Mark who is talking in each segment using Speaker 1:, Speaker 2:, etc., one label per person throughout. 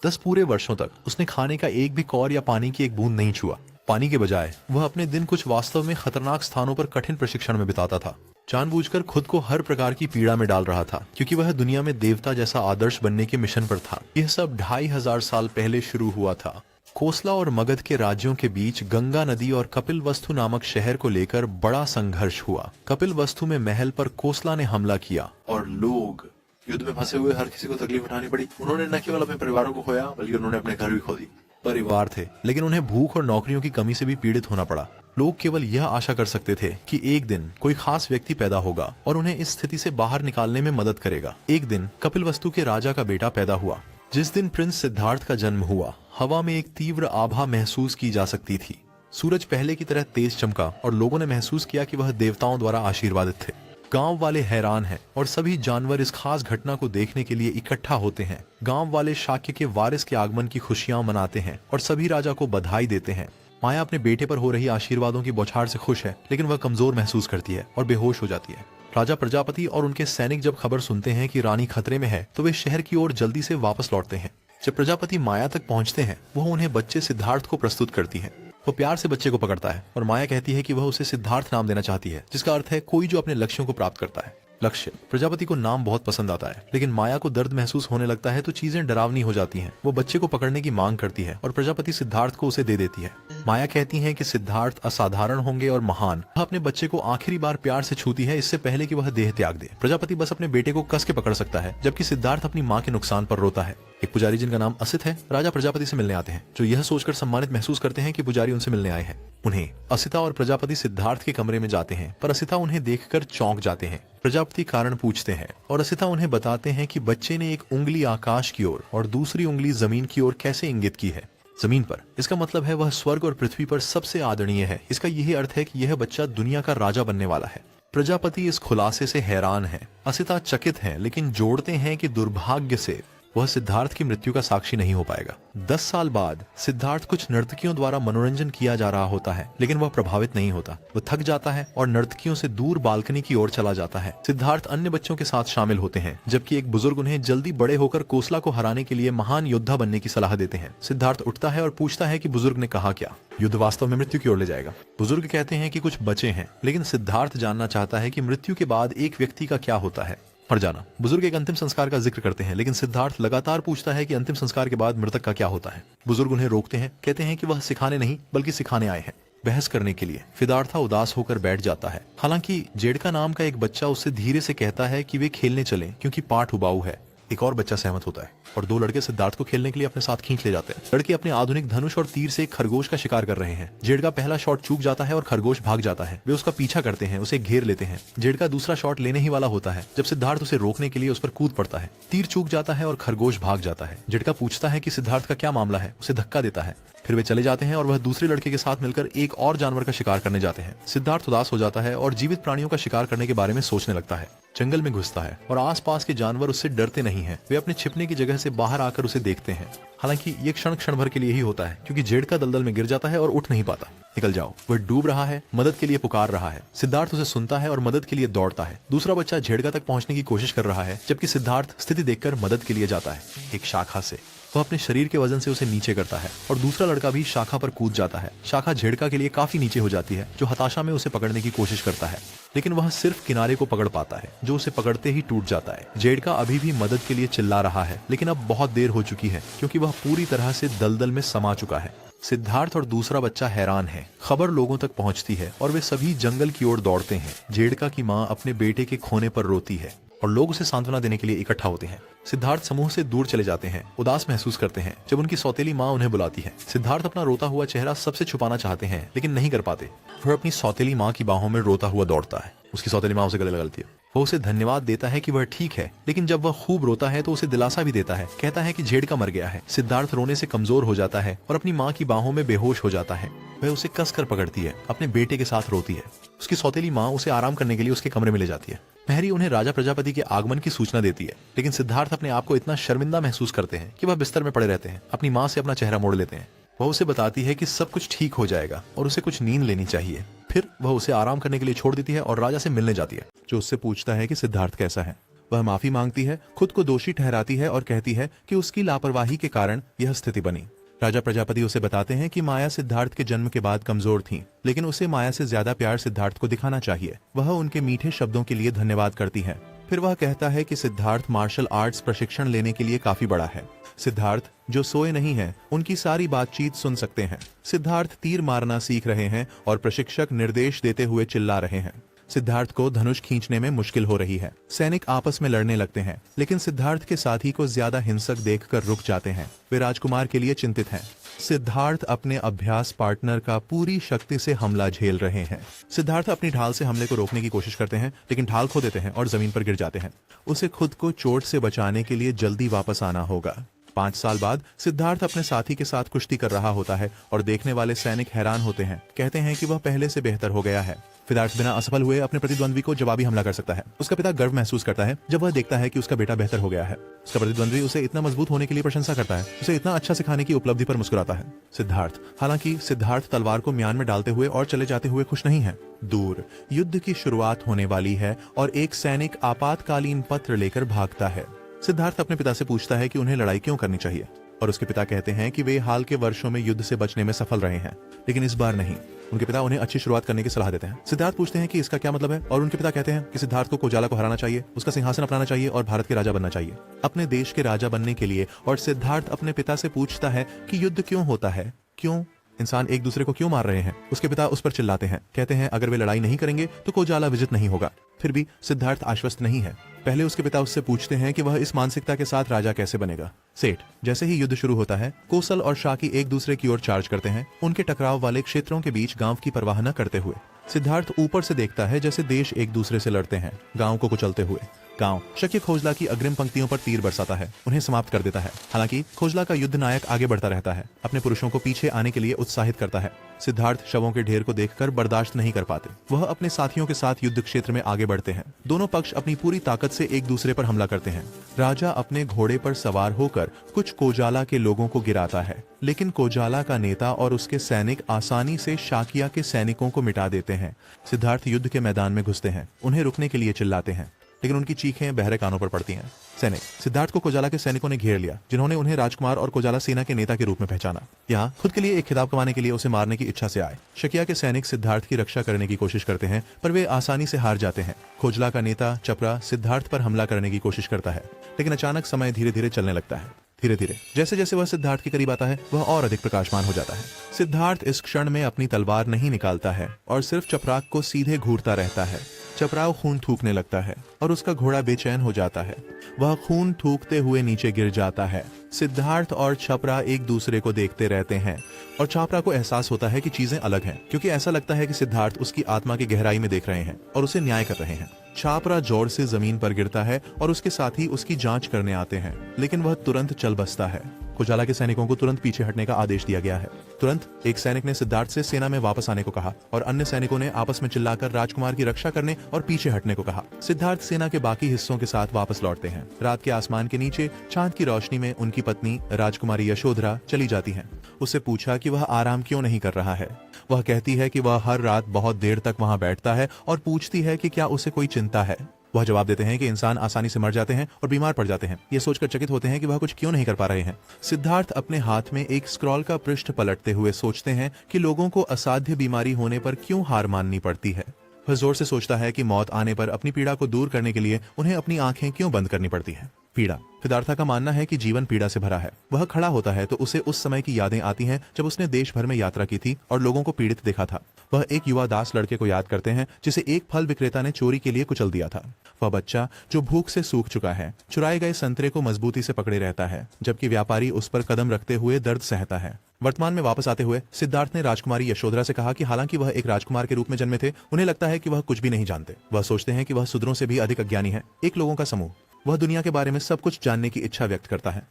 Speaker 1: 10 पूरे वर्षों तक उसने खाने का एक भी कौर या पानी की एक बूंद नहीं छुआ। पानी के बजाय वह अपने दिन कुछ वास्तव में खतरनाक स्थानों पर कठिन प्रशिक्षण में बिताता था। जानबूझकर खुद को हर प्रकार की पीड़ा में डाल रहा था, क्योंकि वह दुनिया में देवता जैसा आदर्श बनने के मिशन पर था। यह सब 2500 साल पहले शुरू हुआ था। कोसला और मगध के राज्यों के बीच गंगा नदी और कपिलवस्तु नामक शहर को लेकर बड़ा संघर्ष हुआ। कपिलवस्तु में महल पर कोसला ने हमला किया और लोग युद्ध में फंसे हुए हर किसी को तकलीफ उठानी पड़ी। उन्होंने न केवल अपने परिवारों को खोया, बल्कि उन्होंने अपने घर भी खो दी। परिवार थे, लेकिन उन्हें भूख और नौकरियों की कमी से भी पीड़ित होना पड़ा। लोग केवल यह आशा कर सकते थे कि एक दिन कोई खास व्यक्ति पैदा होगा और उन्हें इस स्थिति से बाहर निकालने में मदद करेगा। एक दिन कपिलवस्तु के राजा का बेटा पैदा हुआ। जिस दिन प्रिंस सिद्धार्थ का जन्म हुआ, हवा में एक तीव्र आभा महसूस की जा सकती थी। सूरज पहले की तरह तेज चमका और लोगों ने महसूस किया कि वह देवताओं द्वारा आशीर्वादित थे। गांव वाले हैरान हैं और सभी जानवर इस खास घटना को देखने के लिए इकट्ठा होते हैं। गांव वाले शाक्य के वारिस के आगमन की खुशियां मनाते हैं और सभी राजा को बधाई देते हैं। माया अपने बेटे पर हो रही आशीर्वादों की बौछार से खुश है, लेकिन वह कमजोर महसूस करती है और बेहोश हो जाती है। राजा प्रजापति और उनके सैनिक जब खबर सुनते हैं कि रानी खतरे में है, तो वे शहर की ओर जल्दी से वापस लौटते हैं। जब प्रजापति माया तक पहुंचते हैं, वह उन्हें बच्चे सिद्धार्थ को प्रस्तुत करती है। वो प्यार से बच्चे को पकड़ता है और माया कहती है कि वह उसे सिद्धार्थ नाम देना चाहती है, जिसका अर्थ है कोई जो अपने लक्ष्यों को प्राप्त करता है। लक्ष्य। प्रजापति को नाम बहुत पसंद आता है, लेकिन माया को दर्द महसूस होने लगता है तो चीजें डरावनी हो जाती हैं। वो बच्चे को पकड़ने की मांग करती है और प्रजापति सिद्धार्थ को उसे दे देती है। माया कहती है कि सिद्धार्थ असाधारण होंगे और महान। वह अपने बच्चे को आखिरी बार प्यार से छूती है, इससे पहले कि वह देह त्याग दे। प्रजापति बस अपने बेटे को कस के पकड़ सकता है, जबकि सिद्धार्थ अपनी माँ के नुकसान पर रोता है। एक पुजारी जिनका नाम असित है, राजा प्रजापति से मिलने आते हैं, जो यह सोचकर सम्मानित महसूस करते हैं कि पुजारी उनसे मिलने आए हैं। उन्हें असिता और प्रजापति सिद्धार्थ के कमरे में जाते हैं, पर असिता उन्हें देखकर चौंक जाते हैं। प्रजापति कारण पूछते हैं और असिता उन्हें बताते हैं कि बच्चे ने एक उंगली आकाश की ओर और दूसरी उंगली जमीन की ओर कैसे इंगित की है। जमीन पर, इसका मतलब है वह स्वर्ग और पृथ्वी पर सबसे आदरणीय है। इसका यही अर्थ है कि यह बच्चा दुनिया का राजा बनने वाला है। प्रजापति इस खुलासे से हैरान है। असिता चकित है, लेकिन जोड़ते हैं कि दुर्भाग्य से वह सिद्धार्थ की मृत्यु का साक्षी नहीं हो पाएगा। 10 साल बाद सिद्धार्थ कुछ नर्तकियों द्वारा मनोरंजन किया जा रहा होता है, लेकिन वह प्रभावित नहीं होता। वह थक जाता है और नर्तकियों से दूर बालकनी की ओर चला जाता है। सिद्धार्थ अन्य बच्चों के साथ शामिल होते हैं, जबकि एक बुजुर्ग उन्हें जल्दी बड़े होकर कोसला को हराने के लिए महान योद्धा बनने की सलाह देते हैं। सिद्धार्थ उठता है और पूछता है कि बुजुर्ग ने कहा क्या। युद्ध वास्तव में मृत्यु की ओर ले जाएगा। बुजुर्ग कहते हैं कि कुछ बचे हैं, लेकिन सिद्धार्थ जानना चाहता है कि मृत्यु के बाद एक व्यक्ति का क्या होता है। मर जाना। बुजुर्ग एक अंतिम संस्कार का जिक्र करते हैं, लेकिन सिद्धार्थ लगातार पूछता है कि अंतिम संस्कार के बाद मृतक का क्या होता है। बुजुर्ग उन्हें रोकते हैं, कहते हैं कि वह सिखाने नहीं बल्कि सिखाने आए हैं, बहस करने के लिए। सिद्धार्थ उदास होकर बैठ जाता है। हालांकि जेडका नाम का एक बच्चा उससे धीरे से कहता है कि वे खेलने चलें, क्योंकि पाठ उबाऊ है। एक और बच्चा सहमत होता है और 2 लड़के सिद्धार्थ को खेलने के लिए अपने साथ खींच ले जाते हैं। लड़के अपने आधुनिक धनुष और तीर से एक खरगोश का शिकार कर रहे हैं। जेडका पहला शॉट चूक जाता है और खरगोश भाग जाता है। वे उसका पीछा करते हैं, उसे घेर लेते हैं। जेडका दूसरा शॉट लेने ही वाला होता है जब सिद्धार्थ उसे रोकने के लिए उस पर कूद पड़ता है। तीर चूक जाता है और खरगोश भाग जाता है। जेडका पूछता है कि सिद्धार्थ का क्या मामला है, उसे धक्का देता है। फिर वे चले जाते हैं और वह दूसरे लड़के के साथ मिलकर एक और जानवर का शिकार करने जाते हैं। सिद्धार्थ उदास हो जाता है और जीवित प्राणियों का शिकार करने के बारे में सोचने लगता है। जंगल में घुसता है और आसपास के जानवर उससे डरते नहीं हैं। वे अपने छिपने की जगह से बाहर आकर उसे देखते हैं। हालांकि ये क्षण भर के लिए ही होता है, क्योंकि जेडका दलदल में गिर जाता है और उठ नहीं पाता। निकल जाओ। वह डूब रहा है, मदद के लिए पुकार रहा है। सिद्धार्थ उसे सुनता है और मदद के लिए दौड़ता है। दूसरा बच्चा जेडका तक पहुंचने की कोशिश कर रहा है, जबकि सिद्धार्थ स्थिति देखकर मदद के लिए जाता है। एक शाखा से वह अपने शरीर के वजन से उसे नीचे करता है और दूसरा लड़का भी शाखा पर कूद जाता है। शाखा जेडका के लिए काफी नीचे हो जाती है, जो हताशा में उसे पकड़ने की कोशिश करता है, लेकिन वह सिर्फ किनारे को पकड़ पाता है, जो उसे पकड़ते ही टूट जाता है। जेडका अभी भी मदद के लिए चिल्ला रहा है, लेकिन अब बहुत देर हो चुकी है, क्योंकि वह पूरी तरह से दलदल में समा चुका है। सिद्धार्थ और दूसरा बच्चा हैरान है। खबर लोगों तक पहुंचती है और वे सभी जंगल की ओर दौड़ते हैं। जेडका की माँ अपने बेटे के खोने पर रोती है और लोग उसे सांत्वना देने के लिए इकट्ठा होते हैं। सिद्धार्थ समूह से दूर चले जाते हैं, उदास महसूस करते हैं जब उनकी सौतेली माँ उन्हें बुलाती है। सिद्धार्थ अपना रोता हुआ चेहरा सबसे छुपाना चाहते हैं, लेकिन नहीं कर पाते। वह अपनी सौतेली माँ की बाहों में रोता हुआ दौड़ता है। उसकी सौतेली माँ उसे गले लगाती है। वह उसे धन्यवाद देता है कि वह ठीक है, लेकिन जब वह खूब रोता है तो उसे दिलासा भी देता है। कहता है कि जेडका मर गया है। सिद्धार्थ रोने से कमजोर हो जाता है और अपनी माँ की बाहों में बेहोश हो जाता है। वह उसे कसकर पकड़ती है, अपने बेटे के साथ रोती है। उसकी सौतेली माँ उसे आराम करने के लिए उसके कमरे में ले जाती है। महरी उन्हें राजा प्रजापति के आगमन की सूचना देती है, लेकिन सिद्धार्थ अपने आप को इतना शर्मिंदा महसूस करते हैं कि वह बिस्तर में पड़े रहते हैं। अपनी माँ से अपना चेहरा मोड़ लेते हैं। वह उसे बताती है कि सब कुछ ठीक हो जाएगा और उसे कुछ नींद लेनी चाहिए। फिर वह उसे आराम करने के लिए छोड़ देती है और राजा से मिलने जाती है, जो उससे पूछता है कि सिद्धार्थ कैसा है। वह माफी मांगती है, खुद को दोषी ठहराती है और कहती है कि उसकी लापरवाही के कारण यह स्थिति बनी। राजा प्रजापति उसे बताते हैं कि माया सिद्धार्थ के जन्म के बाद कमजोर थी, लेकिन उसे माया से ज्यादा प्यार सिद्धार्थ को दिखाना चाहिए। वह उनके मीठे शब्दों के लिए धन्यवाद करती है। फिर वह कहता है कि सिद्धार्थ मार्शल आर्ट्स प्रशिक्षण लेने के लिए काफी बड़ा है। सिद्धार्थ जो सोए नहीं हैं, उनकी सारी बातचीत सुन सकते हैं। सिद्धार्थ तीर मारना सीख रहे हैं और प्रशिक्षक निर्देश देते हुए चिल्ला रहे हैं। सिद्धार्थ को धनुष खींचने में मुश्किल हो रही है। सैनिक आपस में लड़ने लगते हैं, लेकिन सिद्धार्थ के साथी को ज्यादा हिंसक देखकर रुक जाते हैं। वे राजकुमार के लिए चिंतित हैं। सिद्धार्थ अपने अभ्यास पार्टनर का पूरी शक्ति से हमला झेल रहे हैं। सिद्धार्थ अपनी ढाल से हमले को रोकने की कोशिश करते हैं, लेकिन ढाल खो देते हैं और जमीन पर गिर जाते हैं। उसे खुद को चोट से बचाने के लिए जल्दी वापस आना होगा। 5 साल बाद सिद्धार्थ अपने साथी के साथ कुश्ती कर रहा होता है और देखने वाले सैनिक हैरान होते हैं। कहते हैं कि वह पहले से बेहतर हो गया है। सिद्धार्थ बिना असफल हुए अपने प्रतिद्वंद्वी को जवाबी हमला कर सकता है। उसका पिता गर्व महसूस करता है जब वह देखता है कि उसका बेटा बेहतर हो गया है। उसका प्रतिद्वंद्वी उसे इतना मजबूत होने के लिए प्रशंसा करता है, उसे इतना अच्छा सिखाने की उपलब्धि पर मुस्कुराता है। सिद्धार्थ हालांकि सिद्धार्थ तलवार को म्यान में डालते हुए और चले जाते हुए खुश नहीं है। दूर युद्ध की शुरुआत होने वाली है और एक सैनिक आपातकालीन पत्र लेकर भागता है। सिद्धार्थ अपने पिता से पूछता है कि उन्हें लड़ाई क्यों करनी चाहिए, और उसके पिता कहते हैं कि वे हाल के वर्षों में युद्ध से बचने में सफल रहे हैं, लेकिन इस बार नहीं। उनके पिता उन्हें अच्छी शुरुआत करने की सलाह देते हैं। सिद्धार्थ पूछते हैं कि इसका क्या मतलब है, और उनके पिता कहते हैं कि सिद्धार्थ को कोजाला को हराना चाहिए, उसका सिंहासन अपनाना चाहिए और भारत के राजा बनना चाहिए, अपने देश के राजा बनने के लिए। और सिद्धार्थ अपने पिता से पूछता है कि युद्ध क्यों होता है, क्यों इंसान एक दूसरे को क्यों मार रहे हैं। उसके पिता उस पर चिल्लाते हैं, कहते हैं अगर वे लड़ाई नहीं करेंगे तो कोजाला विजित नहीं होगा। फिर भी सिद्धार्थ आश्वस्त नहीं है। पहले उसके पिता उससे पूछते हैं कि वह इस मानसिकता के साथ राजा कैसे बनेगा। सेठ जैसे ही युद्ध शुरू होता है, कोसल और शाकी एक दूसरे की ओर चार्ज करते हैं, उनके टकराव वाले क्षेत्रों के बीच गांव की परवाह न करते हुए। सिद्धार्थ ऊपर से देखता है जैसे देश एक दूसरे से लड़ते हैं, गांव को कुचलते हुए। गांव शक्य खोजला की अग्रिम पंक्तियों पर तीर बरसाता है, उन्हें समाप्त कर देता है। हालांकि खोजला का युद्ध नायक आगे बढ़ता रहता है, अपने पुरुषों को पीछे आने के लिए उत्साहित करता है। सिद्धार्थ शवों के ढेर को देखकर बर्दाश्त नहीं कर पाते। वह अपने साथियों के साथ युद्ध क्षेत्र में आगे बढ़ते हैं। दोनों पक्ष अपनी पूरी ताकत से एक दूसरे पर हमला करते हैं। राजा अपने घोड़े पर सवार होकर कुछ कोजाला के लोगों को गिराता है, लेकिन कोजाला का नेता और उसके सैनिक आसानी से शाकिया के सैनिकों को मिटा देते हैं। सिद्धार्थ युद्ध के मैदान में घुसते हैं, उन्हें रुकने के लिए चिल्लाते हैं, लेकिन उनकी चीखें बहरे कानों पर पड़ती हैं। सैनिक सिद्धार्थ को कोजाला के सैनिकों ने घेर लिया, जिन्होंने उन्हें राजकुमार और कोजाला सेना के नेता के रूप में पहचाना। यहाँ खुद के लिए एक खिताब कमाने के लिए उसे मारने की इच्छा से आए। शकिया के सैनिक सिद्धार्थ की रक्षा करने की कोशिश करते हैं, पर वे आसानी से हार जाते हैं। खोजला का नेता चपरा सिद्धार्थ पर हमला करने की कोशिश करता है, लेकिन अचानक समय धीरे धीरे चलने लगता है। धीरे धीरे जैसे जैसे वह सिद्धार्थ के करीब आता है, वह और अधिक प्रकाशमान हो जाता है। सिद्धार्थ इस क्षण में अपनी तलवार नहीं निकालता है और सिर्फ चपराक को सीधे घूरता रहता है। चपराव खून थूकने लगता है और उसका घोड़ा बेचैन हो जाता है। वह खून थूकते हुए नीचे गिर जाता है। सिद्धार्थ और छपरा एक दूसरे को देखते रहते हैं और छापरा को एहसास होता है कि चीजें अलग हैं, क्योंकि ऐसा लगता है कि सिद्धार्थ उसकी आत्मा की गहराई में देख रहे हैं और उसे न्याय कर रहे हैं। छापरा जोर से जमीन पर गिरता है और उसके साथी उसकी जांच करने आते हैं, लेकिन वह तुरंत चल बसता है। कोजाला के सैनिकों को तुरंत पीछे हटने का आदेश दिया गया है। तुरंत एक सैनिक ने सिद्धार्थ से सेना में वापस आने को कहा और अन्य सैनिकों ने आपस में चिल्लाकर राजकुमार की रक्षा करने और पीछे हटने को कहा। सिद्धार्थ सेना के बाकी हिस्सों के साथ वापस लौटते हैं। रात के आसमान के नीचे चांद की रोशनी में उनकी पत्नी राजकुमारी यशोधरा चली जाती है। उससे पूछा कि वह आराम क्यों नहीं कर रहा है। वह कहती है कि वह हर रात बहुत देर तक वहां बैठता है और पूछती है कि क्या उसे कोई चिंता है। वह जवाब देते हैं कि इंसान आसानी से मर जाते हैं और बीमार पड़ जाते हैं। ये सोचकर चकित होते हैं कि वह कुछ क्यों नहीं कर पा रहे हैं। सिद्धार्थ अपने हाथ में एक स्क्रॉल का पृष्ठ पलटते हुए सोचते हैं कि लोगों को असाध्य बीमारी होने पर क्यों हार माननी पड़ती है। वह जोर से सोचता है कि मौत आने पर अपनी पीड़ा को दूर करने के लिए उन्हें अपनी आंखें क्यों बंद करनी पड़ती है। पीड़ा सिद्धार्थ का मानना है कि जीवन पीड़ा से भरा है। वह खड़ा होता है तो उसे उस समय की यादें आती हैं जब उसने देश भर में यात्रा की थी और लोगों को पीड़ित देखा था। वह एक युवा दास लड़के को याद करते हैं जिसे एक फल विक्रेता ने चोरी के लिए कुचल दिया था। वह बच्चा जो भूख से सूख चुका है, चुराए गए संतरे को मजबूती से पकड़े रहता है, जबकि व्यापारी उस पर कदम रखते हुए दर्द सहता है। वर्तमान में वापस आते हुए सिद्धार्थ ने राजकुमारी यशोधरा से कहा कि हालांकि वह एक राजकुमार के रूप में जन्मे थे, उन्हें लगता है कि वह कुछ भी नहीं जानते। वह सोचते हैं कि वह सुदरों से भी अधिक अज्ञानी है। एक लोगों का समूह। वह दुनिया के बारे में सब कुछ जानने की इच्छा व्यक्त करता है।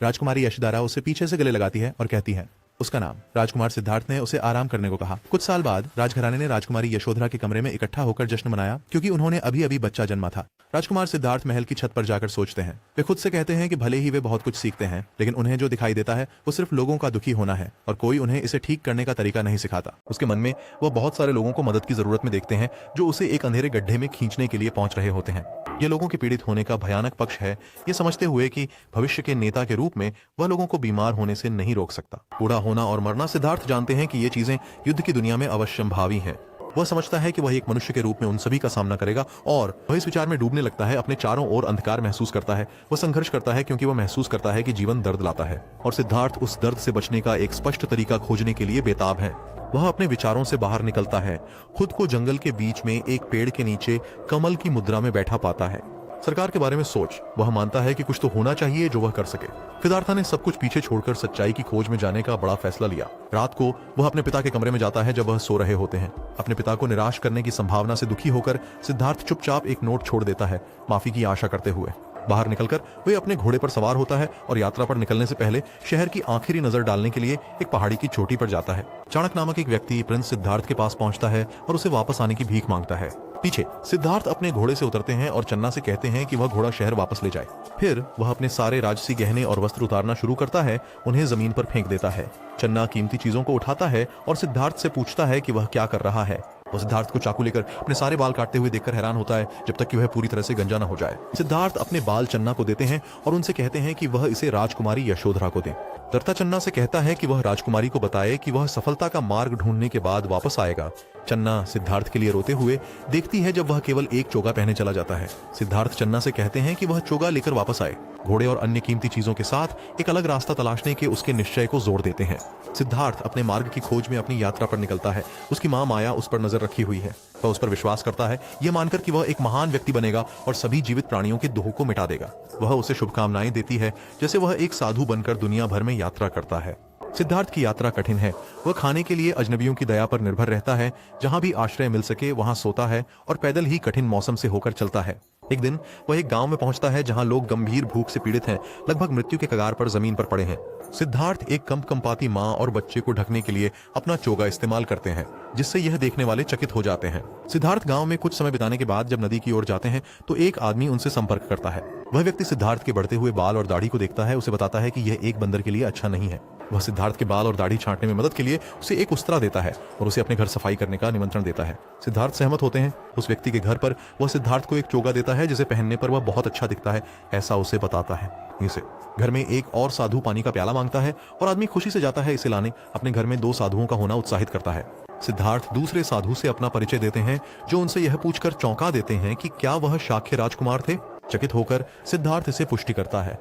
Speaker 1: राजकुमारी यशोधरा उसे पीछे से गले लगाती है और कहती है, उसका नाम। राजकुमार सिद्धार्थ ने उसे आराम करने को कहा। कुछ साल बाद राजघराने ने राजकुमारी यशोधरा के कमरे में इकट्ठा होकर जश्न मनाया, क्योंकि उन्होंने अभी अभी बच्चा जन्मा था। राजकुमार सिद्धार्थ महल की छत पर जाकर सोचते हैं। वे खुद से कहते हैं कि भले ही वे बहुत कुछ सीखते हैं, लेकिन उन्हें जो दिखाई देता है वो सिर्फ लोगों का दुखी होना है और कोई उन्हें इसे ठीक करने का तरीका नहीं सिखाता। उसके मन में वह बहुत सारे लोगों को मदद की जरूरत में देखते हैं जो उसे एक अंधेरे गड्ढे में खींचने के लिए पहुंच रहे होते हैं। ये लोगों के पीड़ित होने का भयानक पक्ष है, ये समझते हुए कि भविष्य के नेता के रूप में वह लोगों को बीमार होने से नहीं रोक सकता। बूढ़ा होना और मरना, सिद्धार्थ जानते हैं कि ये चीजें युद्ध की दुनिया में अवश्यंभावी हैं। वह समझता है कि वह एक मनुष्य के रूप में उन सभी का सामना करेगा और वह इस विचार में डूबने लगता है। अपने चारों ओर अंधकार महसूस करता है। वह संघर्ष करता है क्योंकि वह महसूस करता है कि जीवन दर्द लाता है और सिद्धार्थ उस दर्द से बचने का एक स्पष्ट तरीका खोजने के लिए बेताब है। वह अपने विचारों से बाहर निकलता है, खुद को जंगल के बीच में एक पेड़ के नीचे कमल की मुद्रा में बैठा पाता है। सरकार के बारे में सोच, वह मानता है कि कुछ तो होना चाहिए जो वह कर सके। सिद्धार्थ ने सब कुछ पीछे छोड़कर सच्चाई की खोज में जाने का बड़ा फैसला लिया। रात को वह अपने पिता के कमरे में जाता है जब वह सो रहे होते हैं। अपने पिता को निराश करने की संभावना से दुखी होकर सिद्धार्थ चुपचाप एक नोट छोड़ देता है, माफी की आशा करते हुए। बाहर निकलकर वे अपने घोड़े पर सवार होता है और यात्रा पर निकलने से पहले शहर की आखिरी नजर डालने के लिए एक पहाड़ी की चोटी पर जाता है। चाणक्य नामक एक व्यक्ति प्रिंस सिद्धार्थ के पास पहुंचता है और उसे वापस आने की भीख मांगता है। पीछे सिद्धार्थ अपने घोड़े से उतरते हैं और चन्ना से कहते हैं कि वह घोड़ा शहर वापस ले जाए। फिर वह अपने सारे राजसी गहने और वस्त्र उतारना शुरू करता है, उन्हें जमीन पर फेंक देता है। चन्ना कीमती चीजों को उठाता है और सिद्धार्थ से पूछता है कि वह क्या कर रहा है। वो सिद्धार्थ को चाकू लेकर अपने सारे बाल काटते हुए देखकर हैरान होता है, जब तक कि वह पूरी तरह से गंजा न हो जाए। सिद्धार्थ अपने बाल चन्ना को देते हैं और उनसे कहते हैं कि वह इसे राजकुमारी यशोधरा को दें। दर्ता चन्ना से कहता है कि वह राजकुमारी को बताए कि वह सफलता का मार्ग ढूंढने के बाद वापस आएगा। चन्ना सिद्धार्थ के लिए रोते हुए देखती है जब वह केवल एक चोगा पहने चला जाता है। सिद्धार्थ चन्ना से कहते हैं कि वह चोगा लेकर वापस आए। घोड़े और अन्य कीमती चीजों के साथ एक अलग रास्ता तलाशने के उसके निश्चय को जोड़ देते हैं। सिद्धार्थ अपने मार्ग की खोज में अपनी यात्रा पर निकलता है। उसकी माँ माया उस पर नजर रखी हुई है। वह उस पर विश्वास करता है, यह मानकर कि वह एक महान व्यक्ति बनेगा और सभी जीवित प्राणियों के दोह को मिटा देगा। वह उसे शुभकामनाएं देती है, जैसे वह एक साधु बनकर दुनिया भर में यात्रा करता है। सिद्धार्थ की यात्रा कठिन है। वह खाने के लिए अजनबियों की दया पर निर्भर रहता है। जहां भी आश्रय मिल सके वहां सोता है और पैदल ही कठिन मौसम से होकर चलता है। एक दिन वह एक गांव में पहुंचता है जहां लोग गंभीर भूख से पीड़ित हैं, लगभग मृत्यु के कगार पर जमीन पर पड़े हैं। सिद्धार्थ एक कंपकंपाती माँ और बच्चे को ढकने के लिए अपना चोगा इस्तेमाल करते हैं, जिससे यह देखने वाले चकित हो जाते हैं। सिद्धार्थ गांव में कुछ समय बिताने के बाद जब नदी की ओर जाते हैं तो एक आदमी उनसे संपर्क करता है। वह व्यक्ति सिद्धार्थ के बढ़ते हुए बाल और दाढ़ी को देखता है, उसे बताता है कि यह एक बंदर के लिए अच्छा नहीं है। वह सिद्धार्थ के बाल और दाढ़ी छांटने में मदद के लिए उसे एक उस्तरा देता है और उसे अपने घर सफाई करने का निमंत्रण देता है। सिद्धार्थ सहमत होते हैं। उस व्यक्ति के घर पर वह सिद्धार्थ को एक चोगा देता है जिसे पहनने पर वह बहुत अच्छा दिखता है, ऐसा उसे बताता है। इसे घर में एक और साधु पानी का प्याला मांगता है और आदमी खुशी से जाता है इसे लाने। अपने घर में 2 साधुओं का होना उत्साहित करता है। सिद्धार्थ दूसरे साधु से अपना परिचय देते हैं, जो उनसे यह पूछकर चौंका देते हैं कि क्या वह शाक्य राजकुमार थे। चकित होकर सिद्धार्थ इसे पुष्टि करता है।